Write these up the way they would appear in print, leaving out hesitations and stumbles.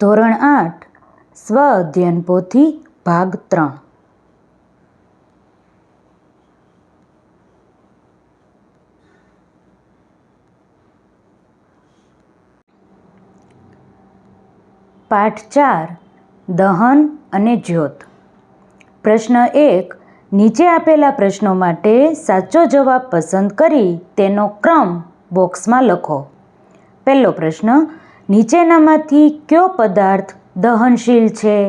ધોરણ 8 સ્વ અધ્યયન પોથી ભાગ 3. પાઠ 4 દહન અને જ્યોત. પ્રશ્ન 1. નીચે આપેલા પ્રશ્નો માટે સાચો જવાબ પસંદ કરી તેનો ક્રમ બોક્સમાં લખો. પહેલો પ્રશ્ન, નીચેનામાંથી કયો પદાર્થ દહનશીલ છે?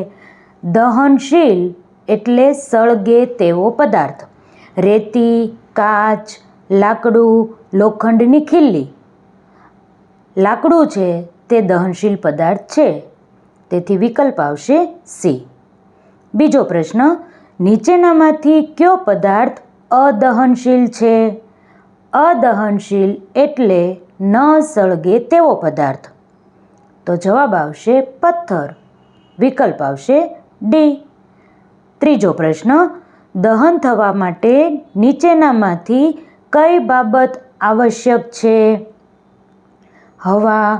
દહનશીલ એટલે સળગે તેવો પદાર્થ. રેતી, કાચ, લાકડું, લોખંડની ખીલી. લાકડું છે તે દહનશીલ પદાર્થ છે, તેથી વિકલ્પ આવશે સી. બીજો પ્રશ્ન, નીચેનામાંથી કયો પદાર્થ અદહનશીલ છે? અદહનશીલ એટલે ન સળગે તેવો પદાર્થ. તો જવાબ આવશે પથ્થર. વિકલ્પ આવશે ડી. ત્રીજો પ્રશ્ન, દહન થવા માટે નીચેનામાંથી કઈ બાબત આવશ્યક છે? હવા,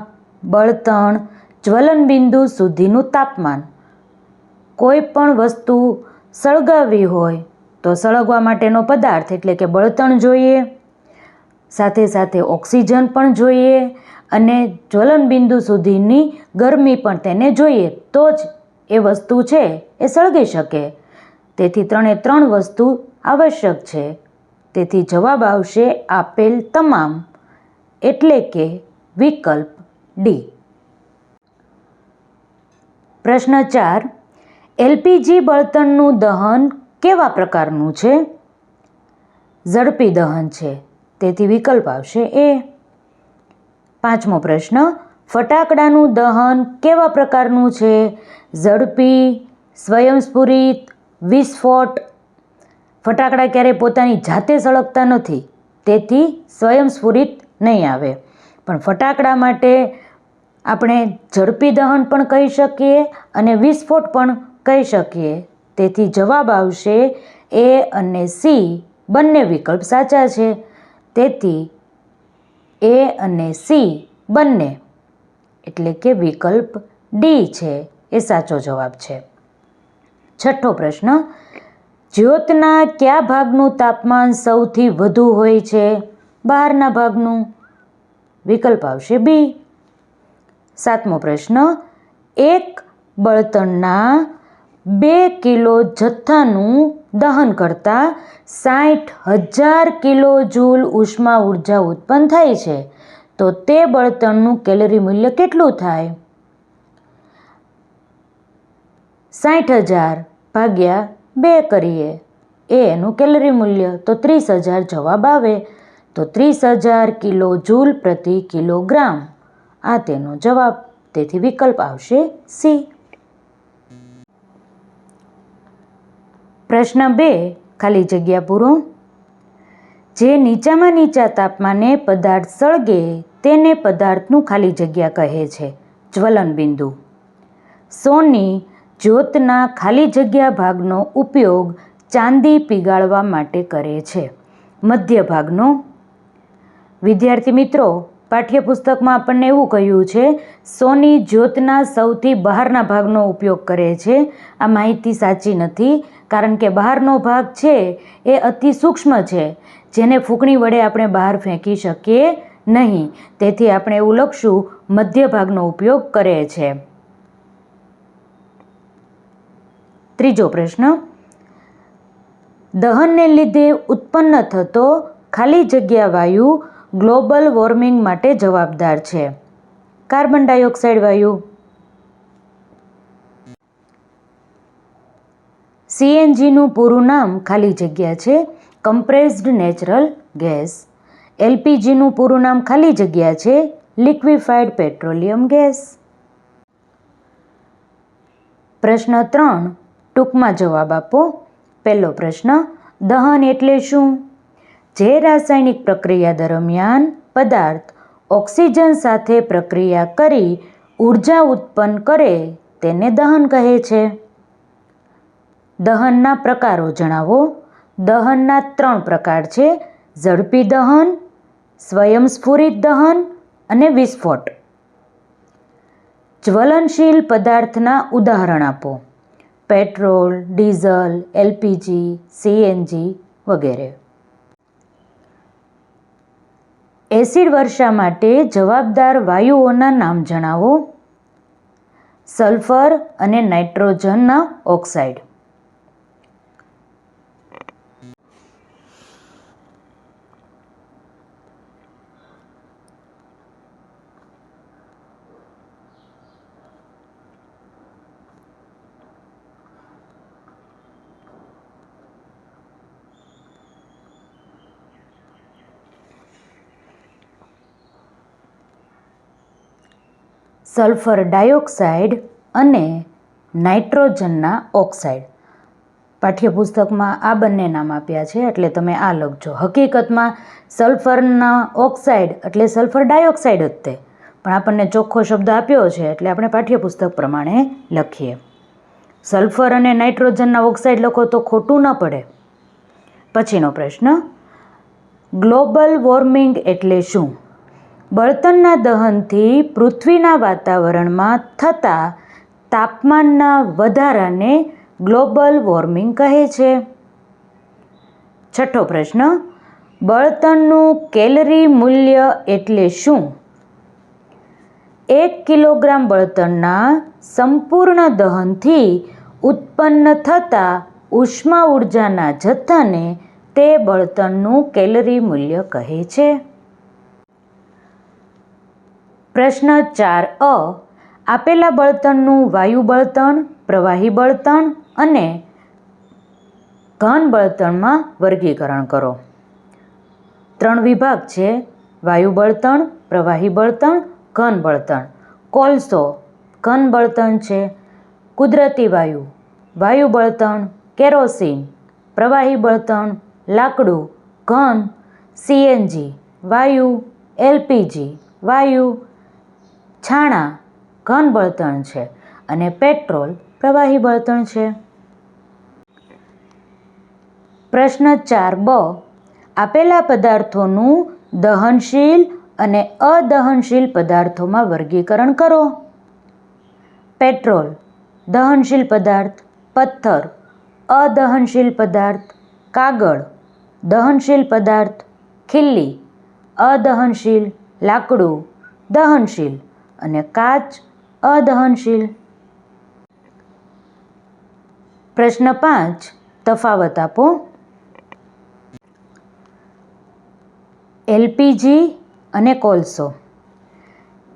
બળતણ, જ્વલનબિંદુ સુધીનું તાપમાન. કોઈ પણ વસ્તુ સળગાવવી હોય તો સળગવા માટેનો પદાર્થ એટલે કે બળતણ જોઈએ, સાથે સાથે ઓક્સિજન પણ જોઈએ અને જ્વલનબિંદુ સુધીની ગરમી પણ તેને જોઈએ, તો જ એ વસ્તુ છે એ સળગી શકે. તેથી 3 વસ્તુ આવશ્યક છે. તેથી જવાબ આવશે આપેલ તમામ, એટલે કે વિકલ્પ ડી. પ્રશ્ન 4. એલપીજી બળતણનું દહન કેવા પ્રકારનું છે? ઝડપી દહન છે, તેથી વિકલ્પ આવશે એ. પાંચમો પ્રશ્ન, ફટાકડાનું દહન કેવા પ્રકારનું છે? ઝડપી, સ્વયંસ્ફુરિત, વિસ્ફોટ. ફટાકડા ક્યારેય પોતાની જાતે સળગતા નથી, તેથી સ્વયંસ્ફુરિત નહીં આવે. પણ ફટાકડા માટે આપણે ઝડપી દહન પણ કહી શકીએ અને વિસ્ફોટ પણ કહી શકીએ. તેથી જવાબ આવશે એ અને સી બંને વિકલ્પ સાચા છે. તેથી એ અને સી બંને એટલે કે વિકલ્પ ડી છે એ સાચો જવાબ છે. છઠ્ઠો પ્રશ્ન, જ્યોતના કયા ભાગનું તાપમાન સૌથી વધુ હોય છે? બહારના ભાગનું. વિકલ્પ આવશે બી. સાતમો પ્રશ્ન, એક બળતણના 2 કિલો જથ્થાનું દહન કરતાં 60,000 કિલો જૂલ ઉષ્મા ઉર્જા ઉત્પન્ન થાય છે, તો તે બળતણનું કેલરી મૂલ્ય કેટલું થાય? 60,000 ભાગ્યા 2 કરીએ, એ એનું કેલરી મૂલ્ય, તો 30,000 જવાબ આવે. તો 30,000 કિલો જૂલ પ્રતિ કિલોગ્રામ આ તેનો જવાબ. તેથી વિકલ્પ આવશે સી. પ્રશ્ન 2, ખાલી જગ્યા પૂરો. જે નીચામાં નીચા તાપમાને પદાર્થ સળગે તેને પદાર્થનું ખાલી જગ્યા કહે છે. જ્વલનબિંદુ. સોની જ્યોતના ખાલી જગ્યા ભાગનો ઉપયોગ ચાંદી પીગાળવા માટે કરે છે. મધ્ય ભાગનો. વિદ્યાર્થી મિત્રો, પાઠ્યપુસ્તકમાં આપણને એવું કહ્યું છે સોની જ્યોતના સૌથી બહારના ભાગનો ઉપયોગ કરે છે. આ માહિતી સાચી નથી, કારણ કે બહારનો ભાગ છે એ અતિ સૂક્ષ્મ છે, જેને ફૂંકણી વડે આપણે બહાર ફેંકી શકીએ નહીં. તેથી આપણે એવું લખશું મધ્ય ભાગનો ઉપયોગ કરે છે. ત્રીજો પ્રશ્ન, દહનને લીધે ઉત્પન્ન થતો ખાલી જગ્યા વાયુ ગ્લોબલ વોર્મિંગ માટે જવાબદાર છે. કાર્બન ડાયોક્સાઇડ વાયુ. સીએનજીનું પૂરું નામ ખાલી જગ્યા છે કમ્પ્રેસ્ડ નેચરલ ગેસ. એલપીજીનું પૂરું નામ ખાલી જગ્યા છે લિક્વિફાઈડ પેટ્રોલિયમ ગેસ. પ્રશ્ન 3, ટૂંકમાં જવાબ આપો. પહેલો પ્રશ્ન, દહન એટલે શું? જે રાસાયણિક પ્રક્રિયા દરમિયાન પદાર્થ ઓક્સિજન સાથે પ્રક્રિયા કરી ઉર્જા ઉત્પન્ન કરે તેને દહન કહે છે. દહનના પ્રકારો જણાવો. દહનના 3 પ્રકાર છે: ઝડપી દહન, સ્વયંસ્ફુરિત દહન અને વિસ્ફોટ. જ્વલનશીલ પદાર્થના ઉદાહરણ આપો. પેટ્રોલ, ડીઝલ, એલપીજી, સીએનજી વગેરે. એસિડ વર્ષા માટે જવાબદાર વાયુઓના નામ જણાવો. સલ્ફર અને નાઇટ્રોજનના ઓક્સાઇડ. સલ્ફર ડાયોક્સાઇડ અને નાઇટ્રોજનના ઓક્સાઇડ. પાઠ્યપુસ્તકમાં આ બંને નામ આપ્યા છે એટલે તમે આ લખજો. હકીકતમાં સલ્ફરના ઓક્સાઇડ એટલે સલ્ફર ડાયોક્સાઇડ જ તે, પણ આપણને ચોખ્ખો શબ્દ આપ્યો છે એટલે આપણે પાઠ્યપુસ્તક પ્રમાણે લખીએ. સલ્ફર અને નાઇટ્રોજનના ઓક્સાઇડ લખો તો ખોટું ન પડે. પછીનો પ્રશ્ન, ગ્લોબલ વોર્મિંગ એટલે શું? બળતણના દહનથી પૃથ્વીના વાતાવરણમાં થતા તાપમાનના વધારાને ગ્લોબલ વોર્મિંગ કહે છે. છઠ્ઠો પ્રશ્ન, બળતણનું કેલરી મૂલ્ય એટલે શું? 1 કિલોગ્રામ બળતણના સંપૂર્ણ દહનથી ઉત્પન્ન થતા ઉષ્મા ઉર્જાના જથ્થાને તે બળતણનું કેલરી મૂલ્ય કહે છે. પ્રશ્ન 4a, આપેલા બળતણનું વાયુ બળતણ, પ્રવાહી બળતણ અને ઘન બળતણમાં વર્ગીકરણ કરો. 3 વિભાગ છે: વાયુ બળતણ, પ્રવાહી બળતણ, ઘન બળતણ. કોલસો ઘન બળતણ છે. કુદરતી વાયુ, વાયુ બળતણ, કેરોસીન, પ્રવાહી બળતણ, લાકડું, ઘન, સીએનજી, વાયુ, એલપીજી, વાયુ, છાણા, ઘન બળતણ છે અને પેટ્રોલ પ્રવાહી બળતણ છે. પ્રશ્ન 4b, આપેલા પદાર્થોનું દહનશીલ અને અદહનશીલ પદાર્થોમાં વર્ગીકરણ કરો. પેટ્રોલ દહનશીલ પદાર્થ, પથ્થર અદહનશીલ પદાર્થ, કાગળ દહનશીલ પદાર્થ, ખીલ્લી અદહનશીલ, લાકડું દહનશીલ અને કાચ અદહનશીલ. પ્રશ્ન 5, તફાવત આપો. એલપીજી અને કોલસો.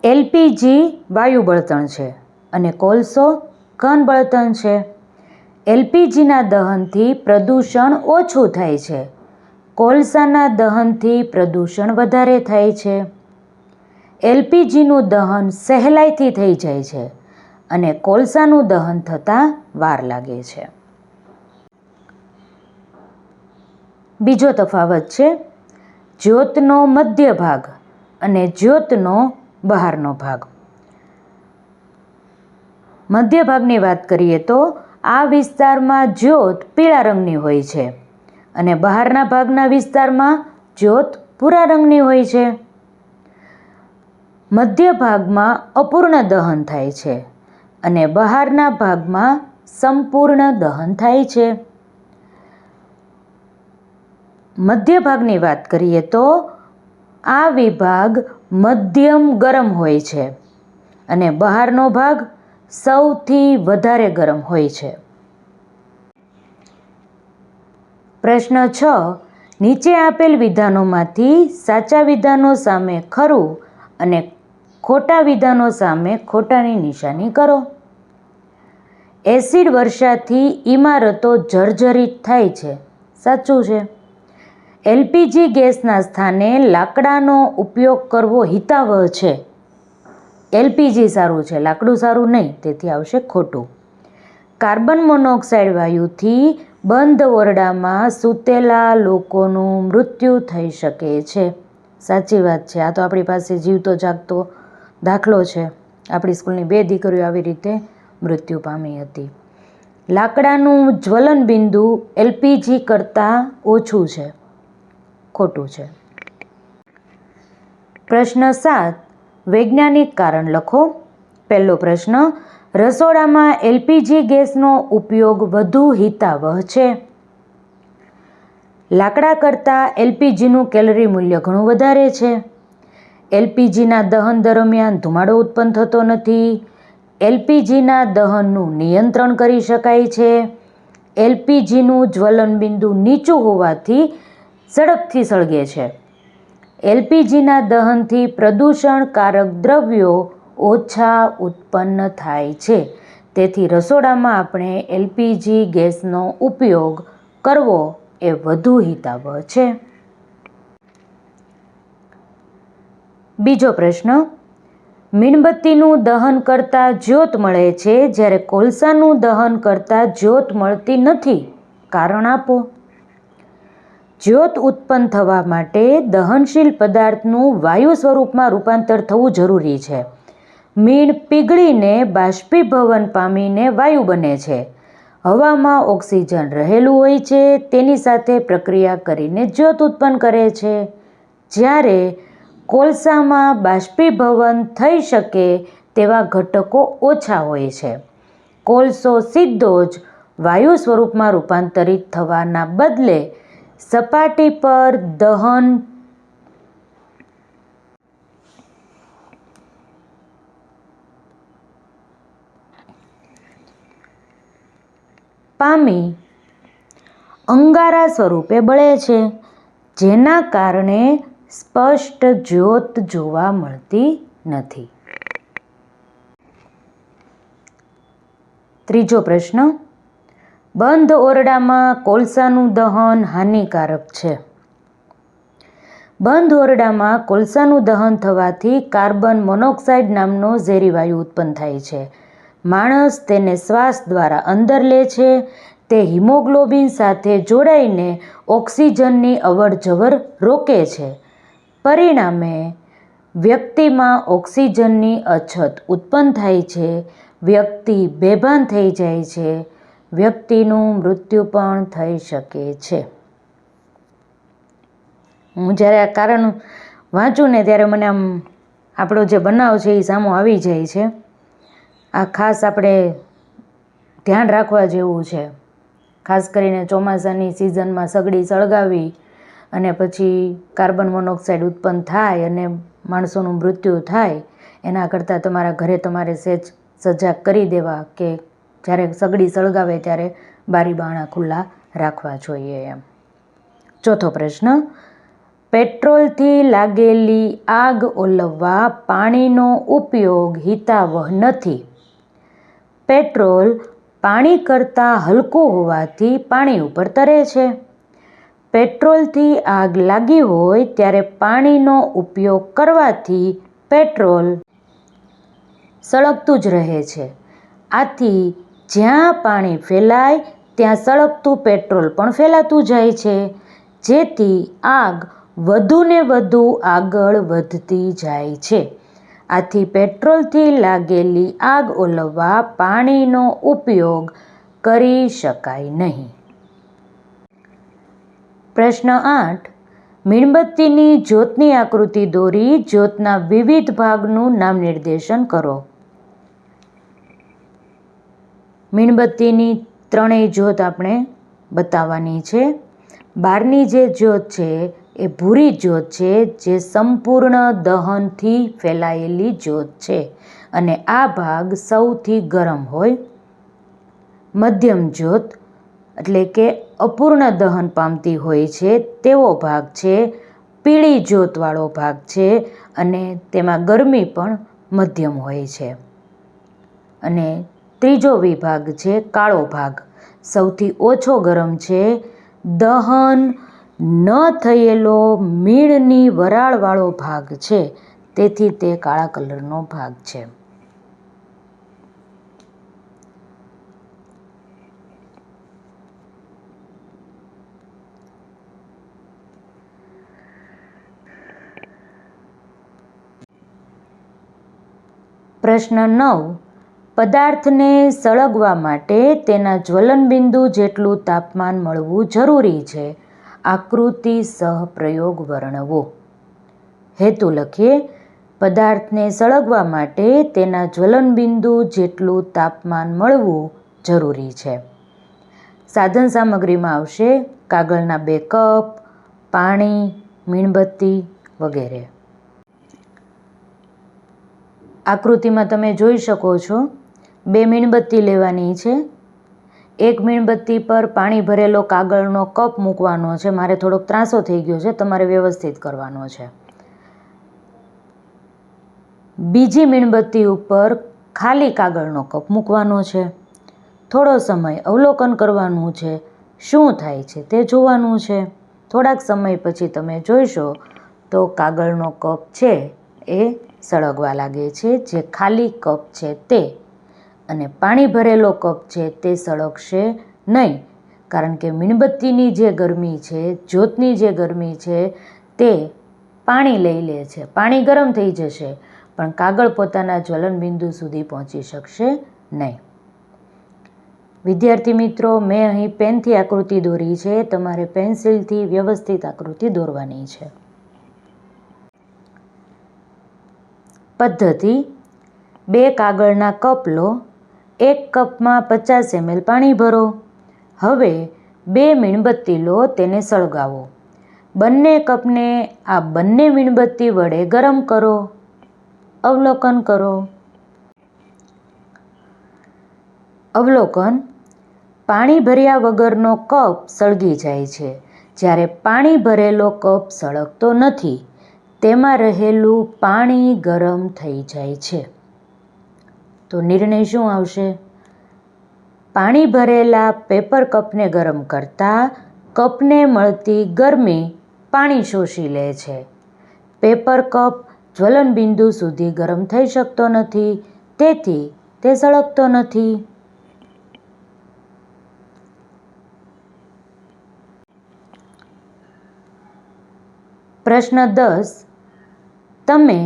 એલપીજી વાયુ બળતણ છે અને કોલસો ઘન બળતણ છે. એલપીજીના દહનથી પ્રદૂષણ ઓછું થાય છે. કોલસાના દહનથી પ્રદૂષણ વધારે થાય છે. એલપીજીનું દહન સહેલાઈથી થઈ જાય છે અને કોલસાનું દહન થતાં વાર લાગે છે. બીજો તફાવત છે જ્યોતનો મધ્ય ભાગ અને જ્યોતનો બહારનો ભાગ. મધ્ય ભાગની વાત કરીએ તો આ વિસ્તારમાં જ્યોત પીળા રંગની હોય છે અને બહારના ભાગના વિસ્તારમાં જ્યોત ભૂરા રંગની હોય છે. મધ્ય ભાગમાં અપૂર્ણ દહન થાય છે અને બહારના ભાગમાં સંપૂર્ણ દહન થાય છે. મધ્ય ભાગની વાત કરીએ તો આ વિભાગ મધ્યમ ગરમ હોય છે અને બહારનો ભાગ સૌથી વધારે ગરમ હોય છે. પ્રશ્ન 6, નીચે આપેલ વિધાનોમાંથી સાચા વિધાનો સામે ખરું અને ખોટા વિધાનો સામે ખોટાની નિશાની કરો. એસિડ વર્ષાથી ઇમારતો જર્જરિત થાય છે. સાચું છે. એલપીજી ગેસના સ્થાને લાકડાનો ઉપયોગ કરવો હિતાવહ છે. એલપીજી સારું છે, લાકડું સારું નહીં, તેથી આવશે ખોટું. કાર્બન મોનોક્સાઇડ વાયુથી બંધ ઓરડામાં સૂતેલા લોકોનું મૃત્યુ થઈ શકે છે. સાચી વાત છે. આ તો આપણી પાસે જીવતો જાગતો દાખલો છે. આપણી સ્કૂલની 2 દીકરીઓ આવી રીતે મૃત્યુ પામી હતી. લાકડાનું જ્વલન બિંદુ એલપીજી કરતાં ઓછું છે. ખોટું છે. પ્રશ્ન 7, વૈજ્ઞાનિક કારણ લખો. પહેલો પ્રશ્ન, રસોડામાં એલપીજી ગેસનો ઉપયોગ વધુ હિતાવહ છે? લાકડા કરતાં એલપીજીનું કેલરી મૂલ્ય ઘણું વધારે છે. એલપીજીના દહન દરમિયાન ધુમાડો ઉત્પન્ન થતો નથી. એલપીજીના દહનનું નિયંત્રણ કરી શકાય છે. એલપીજીનું જ્વલનબિંદુ નીચું હોવાથી ઝડપથી સળગે છે. એલપીજીના દહનથી પ્રદૂષણકારક દ્રવ્યો ઓછા ઉત્પન્ન થાય છે. તેથી રસોડામાં આપણે એલપીજી ગેસનો ઉપયોગ કરવો એ વધુ હિતાવહ છે. બીજો પ્રશ્ન, મીણબત્તીનું દહન કરતાં જ્યોત મળે છે જ્યારે કોલસાનું દહન કરતાં જ્યોત મળતી નથી. કારણ આપો. જ્યોત ઉત્પન્ન થવા માટે દહનશીલ પદાર્થનું વાયુ સ્વરૂપમાં રૂપાંતર થવું જરૂરી છે. મીણ પીગળીને બાષ્પીભવન પામીને વાયુ બને છે. હવામાં ઓક્સિજન રહેલું હોય છે, તેની સાથે પ્રક્રિયા કરીને જ્યોત ઉત્પન્ન કરે છે. જ્યારે કોલસામાં બાષ્પીભવન થઈ શકે તેવા ઘટકો ઓછા હોય છે. કોલસો સીધો જ વાયુ સ્વરૂપમાં રૂપાંતરિત થવાના બદલે સપાટી પર દહન પામી અંગારા સ્વરૂપે બળે છે, જેના કારણે સ્પષ્ટ જ્યોત જોવા મળતી નથી. ત્રીજો પ્રશ્ન, બંધ ઓરડામાં કોલસાનું દહન હાનિકારક છે. બંધ ઓરડામાં કોલસાનું દહન થવાથી કાર્બન મોનોક્સાઇડ નામનો ઝેરી વાયુ ઉત્પન્ન થાય છે. માણસ તેને શ્વાસ દ્વારા અંદર લે છે. તે હિમોગ્લોબિન સાથે જોડાઈને ઓક્સિજનની અવરજવર રોકે છે. પરિણામે વ્યક્તિમાં ઓક્સિજનની અછત ઉત્પન્ન થાય છે. વ્યક્તિ બેભાન થઈ જાય છે. વ્યક્તિનું મૃત્યુ પણ થઈ શકે છે. હું જ્યારે આ કારણ વાંચું ને ત્યારે મને આમ આપણો જે બનાવ છે એ સામો આવી જાય છે. આ ખાસ આપણે ધ્યાન રાખવા જેવું છે. ખાસ કરીને ચોમાસાની સિઝનમાં સગડી સળગાવી અને પછી કાર્બન મોનોક્સાઇડ ઉત્પન્ન થાય અને માણસોનું મૃત્યુ થાય, એના કરતાં તમારા ઘરે તમારે સજાગ કરી દેવા કે જ્યારે સગડી સળગાવે ત્યારે બારી બારણાં ખુલ્લા રાખવા જોઈએ એમ. ચોથો પ્રશ્ન, પેટ્રોલથી લાગેલી આગ ઓલવવા પાણીનો ઉપયોગ હિતાવહ નથી. પેટ્રોલ પાણી કરતાં હલકું હોવાથી પાણી ઉપર તરે છે. પેટ્રોલથી આગ લાગી હોય ત્યારે પાણીનો ઉપયોગ કરવાથી પેટ્રોલ સળગતું જ રહે છે. આથી જ્યાં પાણી ફેલાય ત્યાં સળગતું પેટ્રોલ પણ ફેલાતું જાય છે, જેથી આગ વધુને વધુ આગળ વધતી જાય છે. આથી પેટ્રોલથી લાગેલી આગ ઓલવવા પાણીનો ઉપયોગ કરી શકાય નહીં. પ્રશ્ન 8, મીણબત્તીની જ્યોતની આકૃતિ દોરી જ્યોતના વિવિધ ભાગનું નામ નિર્દેશન કરો. મીણબત્તીની ત્રણેય જ્યોત આપણે બતાવવાની છે. બહારની જે જ્યોત છે એ ભૂરી જ્યોત છે, જે સંપૂર્ણ દહનથી ફેલાયેલી જ્યોત છે અને આ ભાગ સૌથી ગરમ હોય. મધ્યમ જ્યોત એટલે કે અપૂર્ણ દહન પામતી હોય છે તેવો ભાગ છે. પીળી જ્યોતવાળો ભાગ છે અને તેમાં ગરમી પણ મધ્યમ હોય છે. અને ત્રીજો વિભાગ છે કાળો ભાગ, સૌથી ઓછો ગરમ છે. દહન ન થયેલો મીણની વરાળવાળો ભાગ છે, તેથી તે કાળા કલરનો ભાગ છે. પ્રશ્ન 9, પદાર્થને સળગવા માટે તેના જ્વલનબિંદુ જેટલું તાપમાન મળવું જરૂરી છે. આકૃતિ સહ પ્રયોગ વર્ણવો. હેતુ લખીએ. પદાર્થને સળગવા માટે તેના જ્વલનબિંદુ જેટલું તાપમાન મળવું જરૂરી છે. સાધન સામગ્રીમાં આવશે કાગળના 2 કપ, પાણી, મીણબત્તી વગેરે. આકૃતિમાં તમે જોઈ શકો છો 2 મીણબત્તી લેવાની છે. એક મીણબત્તી પર પાણી ભરેલો કાગળનો કપ મૂકવાનો છે. મારે થોડોક ત્રાંસો થઈ ગયો છે, તમારે વ્યવસ્થિત કરવાનો છે. બીજી મીણબત્તી ઉપર ખાલી કાગળનો કપ મૂકવાનો છે. થોડો સમય અવલોકન કરવાનું છે, શું થાય છે તે જોવાનું છે. થોડાક સમય પછી તમે જોઈશો તો કાગળનો કપ છે એ સળગવા લાગે છે. જે ખાલી કપ છે તે અને પાણી ભરેલો કપ છે તે સળગશે નહીં, કારણ કે મીણબત્તીની જે ગરમી છે, જ્યોતની જે ગરમી છે તે પાણી લઈ લે છે. પાણી ગરમ થઈ જશે પણ કાગળ પોતાના જ્વલનબિંદુ સુધી પહોંચી શકશે નહીં. વિદ્યાર્થી મિત્રો, મેં અહીં પેનથી આકૃતિ દોરી છે. તમારે પેન્સિલથી વ્યવસ્થિત આકૃતિ દોરવાની છે. પદ્ધતિ: 2 કાગળના કપ લો. 1 કપમાં 50 ml પાણી ભરો. હવે 2 મીણબત્તી લો, તેને સળગાવો. બંને કપને આ બંને મીણબત્તી વડે ગરમ કરો. અવલોકન કરો. અવલોકન: પાણી ભર્યા વગરનો કપ સળગી જાય છે, જ્યારે પાણી ભરેલો કપ સળગતો નથી. તેમાં રહેલું પાણી ગરમ થઈ જાય છે. તો નિર્ણય શું આવશે? પાણી ભરેલા પેપર કપને ગરમ કરતાં કપને મળતી ગરમી પાણી શોષી લે છે. પેપર કપ જ્વલનબિંદુ સુધી ગરમ થઈ શકતો નથી, તેથી તે સળગતો નથી. પ્રશ્ન 10. તમે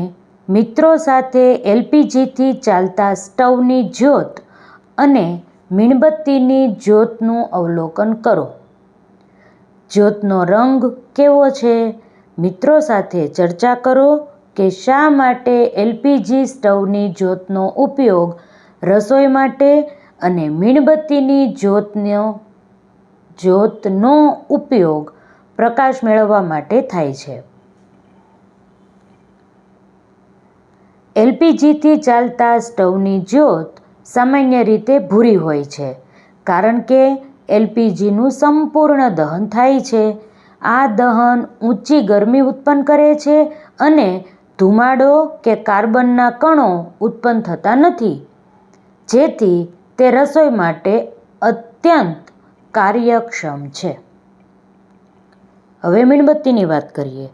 મિત્રો સાથે એલપીજીથી ચાલતા સ્ટવની જ્યોત અને મીણબત્તીની જ્યોતનું અવલોકન કરો. જ્યોતનો રંગ કેવો છે? મિત્રો સાથે ચર્ચા કરો કે શા માટે એલપીજી સ્ટવની જ્યોતનો ઉપયોગ રસોઈ માટે અને મીણબત્તીની જ્યોતનો ઉપયોગ પ્રકાશ મેળવવા માટે થાય છે. એલપીજીથી ચાલતા સ્ટવની જ્યોત સામાન્ય રીતે ભૂરી હોય છે, કારણ કે એલપીજીનું સંપૂર્ણ દહન થાય છે. આ દહન ઊંચી ગરમી ઉત્પન્ન કરે છે અને ધુમાડો કે કાર્બનના કણો ઉત્પન્ન થતા નથી, જેથી તે રસોઈ માટે અત્યંત કાર્યક્ષમ છે. હવે મીણબત્તીની વાત કરીએ.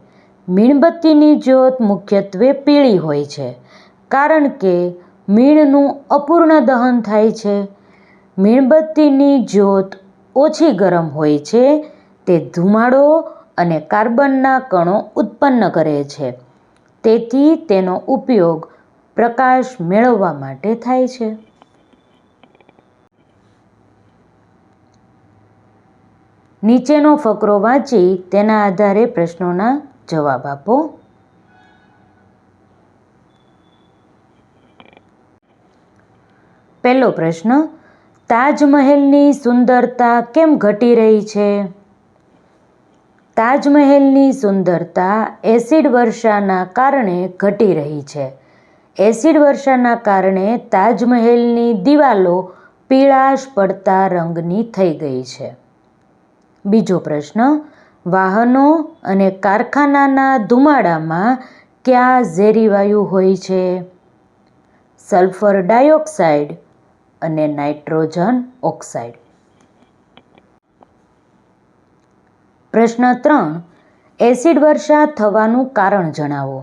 મીણબત્તીની જ્યોત મુખ્યત્વે પીળી હોય છે, કારણ કે મીણનું અપૂર્ણ દહન થાય છે. મીણબત્તીની જ્યોત ઓછી ગરમ હોય છે. તે ધુમાડો અને કાર્બનના કણો ઉત્પન્ન કરે છે, તેથી તેનો ઉપયોગ પ્રકાશ મેળવવા માટે થાય છે. નીચેનો ફકરો વાંચી તેના આધારે પ્રશ્નોના જવાબ આપો. પહેલો પ્રશ્ન: તાજમહેલની સુંદરતા કેમ ઘટી રહી છે? તાજમહેલની સુંદરતા એસિડ વર્ષાના કારણે ઘટી રહી છે. એસિડ વર્ષાના કારણે તાજમહેલની દિવાલો પીળાશ પડતા રંગની થઈ ગઈ છે. બીજો પ્રશ્ન: વાહનો અને કારખાનાના ધુમાડામાં કયા ઝેરી વાયુ હોય છે? સલ્ફર ડાયોક્સાઇડ અને નાઇટ્રોજન ઓક્સાઇડ. પ્રશ્ન 3. એસિડ વર્ષા થવાનું કારણ જણાવો.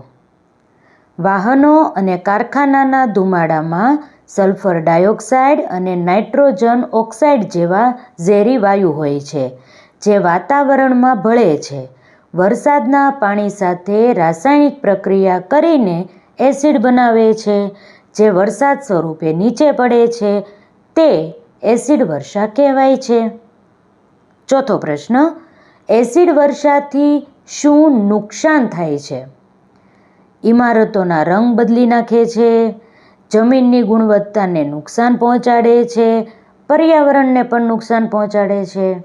વાહનો અને કારખાનાના ધુમાડામાં સલ્ફર ડાયોક્સાઇડ અને નાઇટ્રોજન ઓક્સાઇડ જેવા ઝેરી વાયુ હોય છે, જે વાતાવરણમાં ભળે છે. વરસાદના પાણી સાથે રાસાયણિક પ્રક્રિયા કરીને એસિડ બનાવે છે, જે વરસાદ સ્વરૂપે નીચે પડે છે. તે એસિડ વર્ષા કહેવાય છે. ચોથો પ્રશ્ન: એસિડ વર્ષાથી શું નુકસાન થાય છે? ઇમારતોના રંગ બદલી નાખે છે, જમીનની ગુણવત્તાને નુકસાન પહોંચાડે છે, પર્યાવરણને પણ નુકસાન પહોંચાડે છે.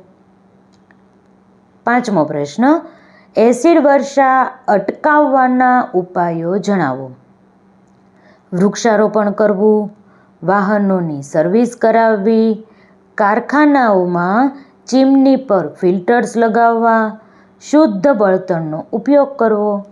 5મો પ્રશ્ન, એસિડ વર્ષા અટકાવવાના ઉપાયો જણાવો. વૃક્ષારોપણ કરવું, વાહનોની સર્વિસ કરાવવી, કારખાનાઓમાં ચીમની પર ફિલ્ટર્સ લગાવવા, શુદ્ધ બળતણનો ઉપયોગ કરવો.